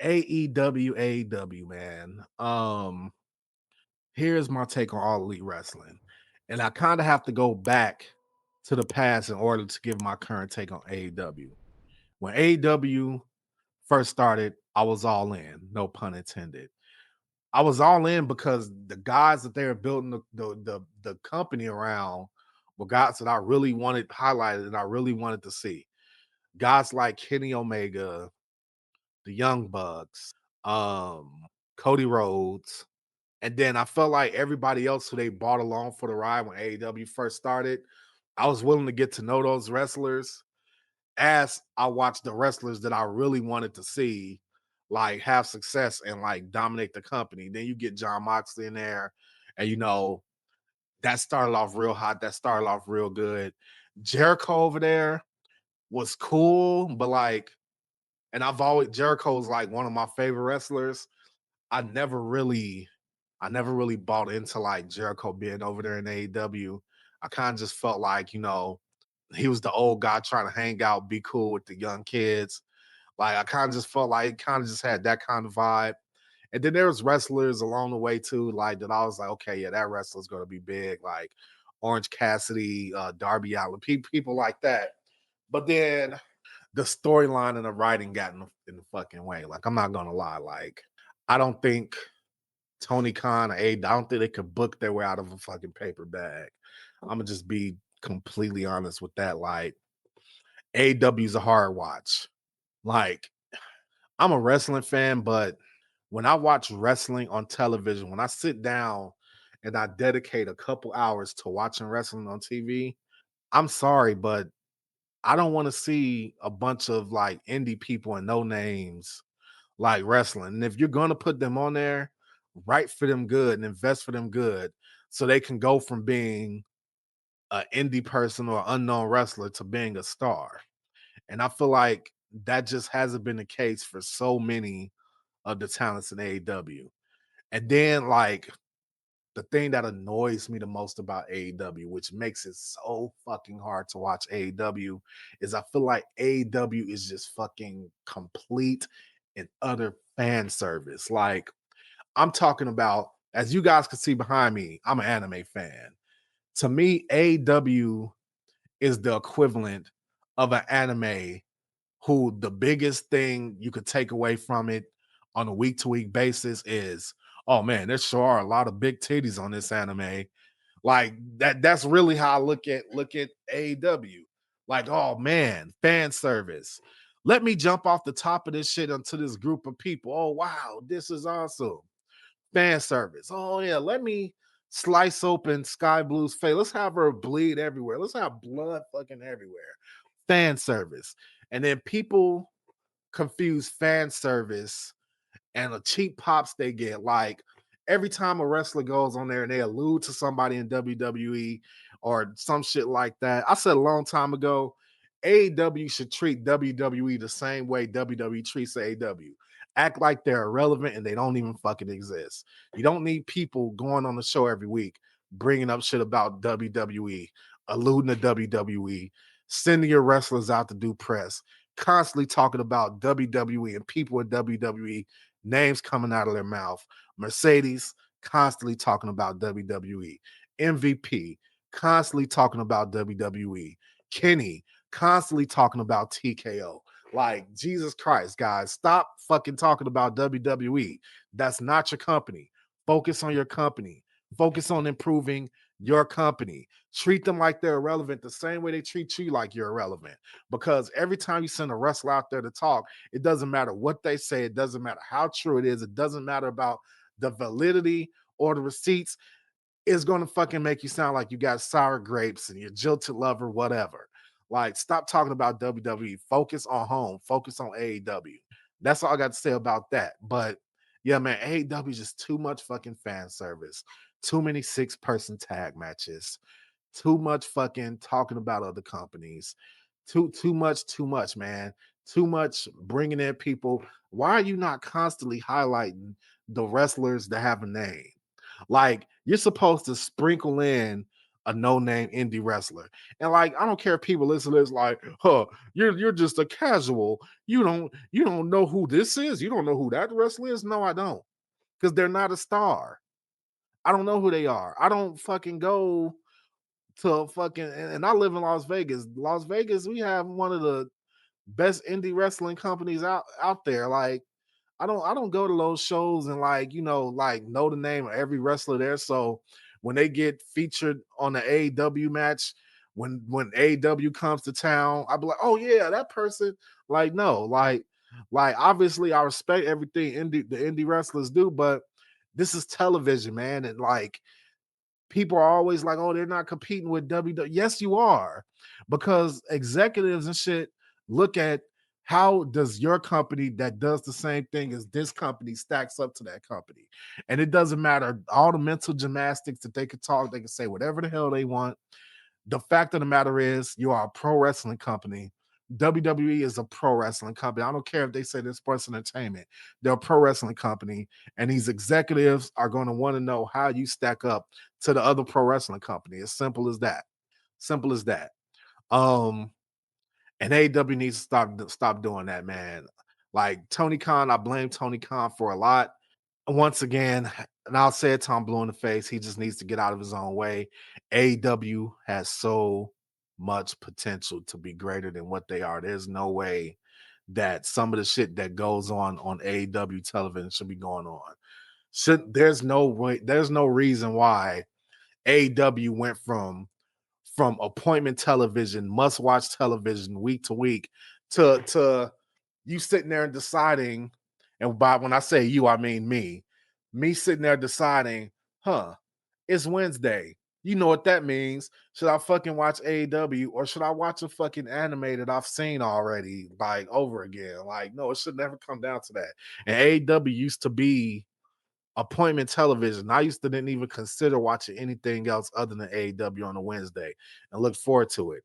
AEW, man. Here's my take on All Elite Wrestling. And I kind of have to go back to the past in order to give my current take on AEW. When AEW first started, I was all in, no pun intended. I was all in because the guys that they were building the company around were guys that I really wanted highlighted and I really wanted to see. Guys like Kenny Omega, the Young Bucks, Cody Rhodes, and then I felt like everybody else who they brought along for the ride when AEW first started, I was willing to get to know those wrestlers as I watched the wrestlers that I really wanted to see like have success and like dominate the company. Then you get John Moxley in there, and that started off real hot. That started off real good. Jericho over there was cool, but like, and Jericho's like one of my favorite wrestlers. I never really I never really bought into like Jericho being over there in AEW. I kind of just felt like, he was the old guy trying to hang out, be cool with the young kids. Like I kind of just felt like it kind of just had that kind of vibe. And then there was wrestlers along the way too, like that I was like, okay, yeah, that wrestler's gonna be big, like Orange Cassidy, Darby Allin, people like that. But then the storyline and the writing got in the fucking way. Like I'm not gonna lie, like I don't think Tony Khan or I don't think they could book their way out of a fucking paper bag. I'm gonna just be completely honest with that. Like AEW's a hard watch. Like I'm a wrestling fan, but when I watch wrestling on television, when I sit down and I dedicate a couple hours to watching wrestling on TV, I'm sorry, but I don't want to see a bunch of like indie people and no names like wrestling. And if you're gonna put them on there, write for them good and invest for them good so they can go from being an indie person or unknown wrestler to being a star. And I feel like that just hasn't been the case for so many of the talents in AEW. And then like the thing that annoys me the most about AEW, which makes it so fucking hard to watch AEW, is I feel like AEW is just fucking complete and utter fan service. Like I'm talking about, as you guys can see behind me, I'm an anime fan. To me, AEW is the equivalent of an anime who the biggest thing you could take away from it on a week to week basis is, oh man, there sure are a lot of big titties on this anime. Like that's really how I look at AEW. Like, oh man, fan service. Let me jump off the top of this shit onto this group of people. Oh wow, this is awesome. Fan service. Oh yeah, let me slice open Sky Blue's face. Let's have her bleed everywhere. Let's have blood fucking everywhere. Fan service. And then people confuse fan service and the cheap pops they get. Like every time a wrestler goes on there and they allude to somebody in WWE or some shit like that. I said a long time ago, AEW should treat WWE the same way WWE treats AEW. Act like they're irrelevant and they don't even fucking exist. You don't need people going on the show every week bringing up shit about WWE, alluding to WWE, sending your wrestlers out to do press, constantly talking about WWE and people in WWE, names coming out of their mouth. Mercedes constantly talking about WWE. MVP constantly talking about WWE. Kenny constantly talking about TKO. Like, Jesus Christ, guys, stop fucking talking about WWE. That's not your company. Focus on your company. Focus on improving your company. Treat them like they're irrelevant the same way they treat you like you're irrelevant. Because every time you send a wrestler out there to talk, it doesn't matter what they say. It doesn't matter how true it is. It doesn't matter about the validity or the receipts. It's going to fucking make you sound like you got sour grapes and you're jilted lover, whatever. Like, stop talking about WWE. Focus on home. Focus on AEW. That's all I got to say about that. But yeah, man, AEW is just too much fucking fan service. Too many 6-person tag matches. Too much fucking talking about other companies. Too much, man. Too much bringing in people. Why are you not constantly highlighting the wrestlers that have a name? Like you're supposed to sprinkle in a no-name indie wrestler. And like, I don't care if people listen to this like, huh, you're just a casual. You don't know who this is. You don't know who that wrestler is. No, I don't. Because they're not a star. I don't know who they are. I don't fucking go to fucking and I live in Las Vegas. Las Vegas, we have one of the best indie wrestling companies out there. Like I don't go to those shows and like, like know the name of every wrestler there. So when they get featured on the AEW match, when AEW comes to town, I'll be like, oh yeah, that person. Like, no, like obviously I respect everything the indie wrestlers do, but this is television, man. And like people are always like, oh, they're not competing with WWE. Yes, you are, because executives and shit look at how does your company that does the same thing as this company stacks up to that company. And it doesn't matter all the mental gymnastics that they could talk, they can say whatever the hell they want. The fact of the matter is, you are a pro wrestling company. WWE is a pro wrestling company. I don't care if they say they're sports entertainment. They're a pro wrestling company, and these executives are going to want to know how you stack up to the other pro wrestling company. As simple as that. Simple as that. Um, and AEW needs to stop doing that, man. Like Tony Khan, I blame Tony Khan for a lot. Once again, and I'll say it, Tom Blue in the face. He just needs to get out of his own way. AEW has so much potential to be greater than what they are. There's no way that some of the shit that goes on AEW television should be going on. There's no way, there's no reason why AEW went from appointment television, must watch television week to week to you sitting there and deciding, and by when I say you, I mean me sitting there deciding, huh, it's Wednesday. You know what that means. Should I fucking watch AEW or should I watch a fucking anime that I've seen already, like over again? Like, no, it should never come down to that. And AEW used to be appointment television. I used to didn't even consider watching anything else other than AEW on a Wednesday and look forward to it.